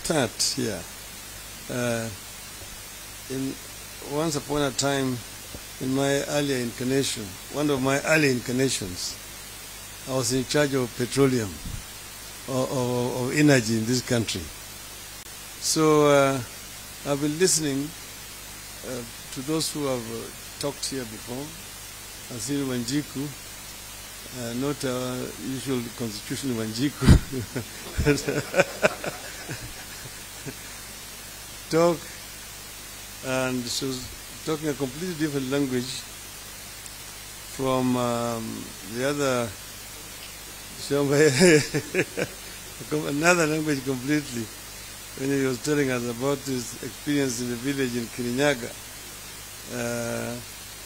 start here. Once upon a time, in my earlier incarnation, one of my early incarnations, I was in charge of petroleum, of energy in this country. So I've been listening to those who have talked here before. Asiri Wanjiku, not our usual constitution Wanjiku, talk, and she was talking a completely different language from the other, another language completely, when he was telling us about his experience in the village in Kirinyaga.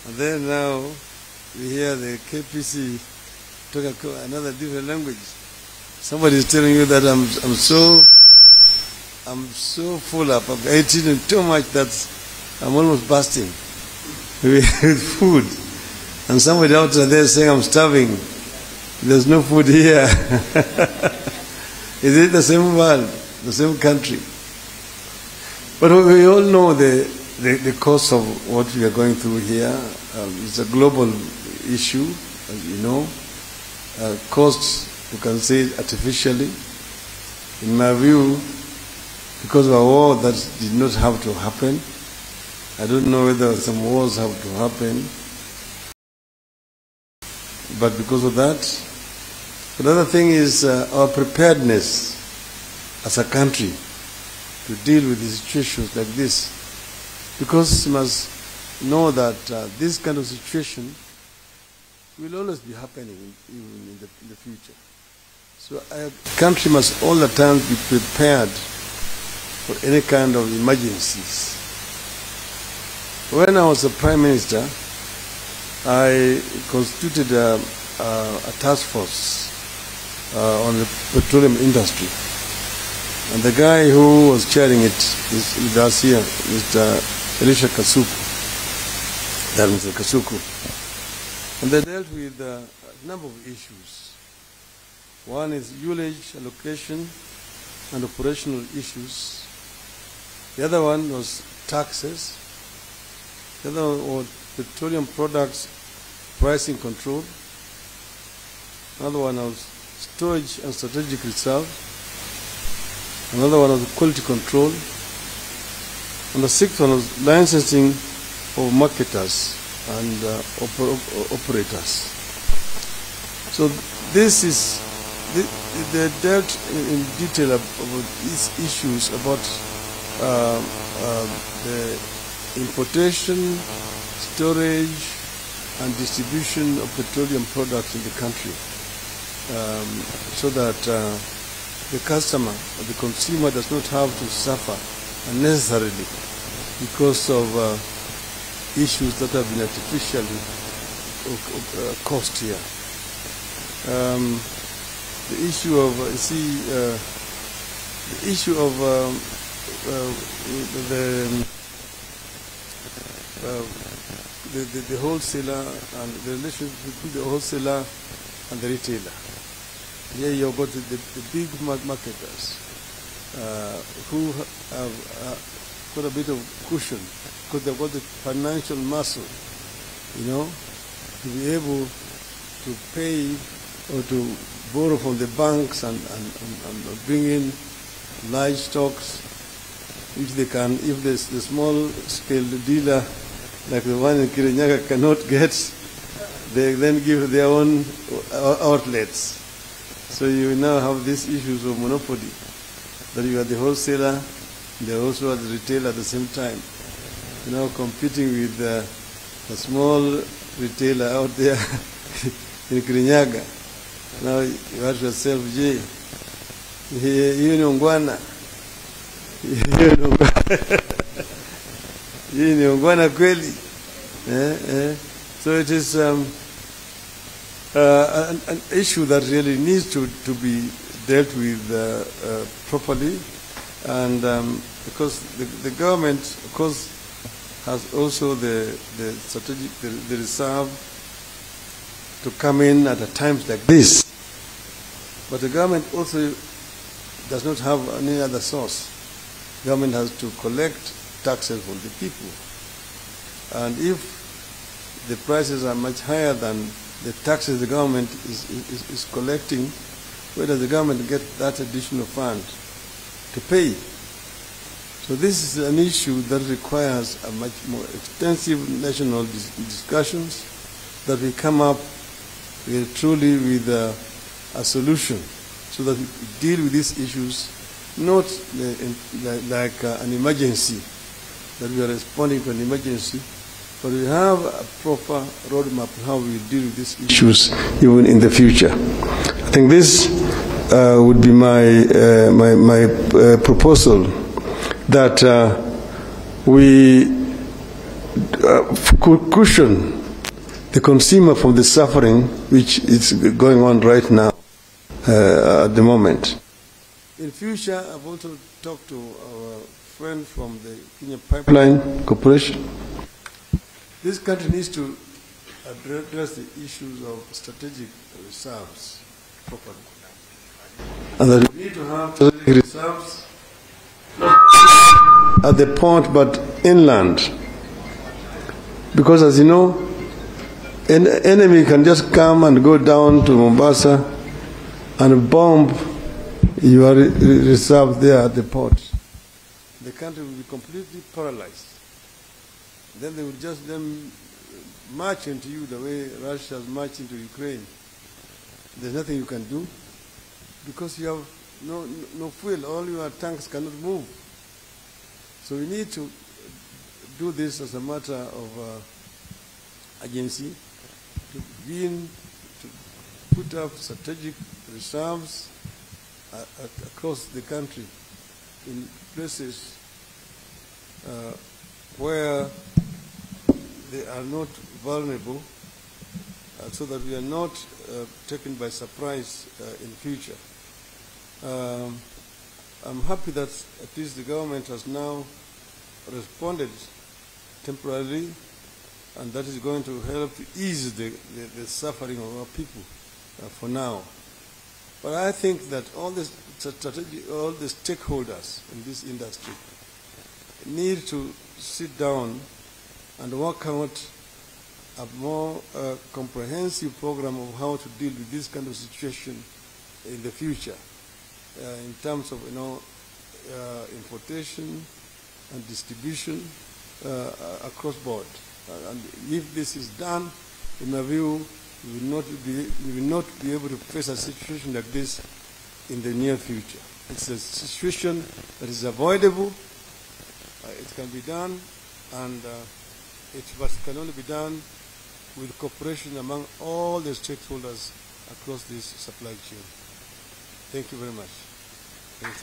And then now we hear the KPC talking another different language. Somebody is telling you that I'm so full up. I've eaten too much that I'm almost bursting with food. And somebody out there saying I'm starving. There's no food here. Is it the same world, the same country? But we all know the cause of what we are going through here. It's a global issue, as you know. Caused, you can say, artificially. In my view, because of a war that did not have to happen. I don't know whether some wars have to happen, but because of that. The other thing is our preparedness as a country to deal with the situations like this. Because you must know that this kind of situation will always be happening even in the future. So a country must all the time be prepared for any kind of emergencies. When I was a Prime Minister, I constituted a task force on the petroleum industry. And the guy who was chairing it is last year, Mr. Elisha Kasuku. That Mr. Kasuku. And they dealt with a number of issues. One is ullage allocation and operational issues. The other one was taxes. The other one was petroleum products pricing control. Another one was storage and strategic reserve. Another one was quality control. And the sixth one was licensing of marketers and operators. So this is, they dealt in detail about these issues about the importation, storage, and distribution of petroleum products in the country, so that the customer or the consumer does not have to suffer unnecessarily because of issues that have been artificially caused here. The issue of the wholesaler and the relationship between the wholesaler and the retailer. Here you've got the big marketers who have got a bit of cushion because they've got the financial muscle, you know, to be able to pay or to borrow from the banks and bring in large stocks which they can, if the small scale dealer like the one in Kirinyaga cannot get, they then give their own outlets. So you now have these issues of monopoly, that you are the wholesaler, they also are the retailer at the same time. You know, competing with a small retailer out there in Kirinyaga. Now you ask yourself, je, hiyo ni ungwana? Hii ni ungwana kweli? So it is an issue that really needs to be dealt with properly, and because the government, of course, has also the strategic, the reserve to come in at times like this. But the government also does not have any other source. government has to collect taxes from the people. And if the prices are much higher than the taxes the government is collecting, where does the government get that additional fund to pay? So this is an issue that requires a much more extensive national discussions, that we come up truly with a solution so that we deal with these issues, not like an emergency, that we are responding to an emergency, but we have a proper roadmap on how we deal with these issues even in the future. I think this would be my proposal, that we could cushion the consumer from the suffering which is going on right now at the moment. In future, I've also talked to our friend from the Kenya Pipeline Corporation. This country needs to address the issues of strategic reserves properly. And that we need to have strategic reserves at the port but inland. Because as you know, an enemy can just come and go down to Mombasa and bomb your reserve there at the port. The country will be completely paralyzed. Then they will just march into you the way Russia has marched into Ukraine. There's nothing you can do because you have no fuel. All your tanks cannot move. So we need to do this as a matter of urgency, to begin to put up strategic reserves across the country in places where they are not vulnerable, so that we are not taken by surprise in future. I'm happy that at least the government has now responded temporarily, and that is going to help to ease the suffering of our people for now. But I think that all the stakeholders in this industry need to sit down and work out a more comprehensive program of how to deal with this kind of situation in the future, in terms of importation and distribution across board. And if this is done, in my view, we will not be able to face a situation like this in the near future. It's a situation that is avoidable. It can be done, and it can only be done with cooperation among all the stakeholders across this supply chain. Thank you very much. Thanks,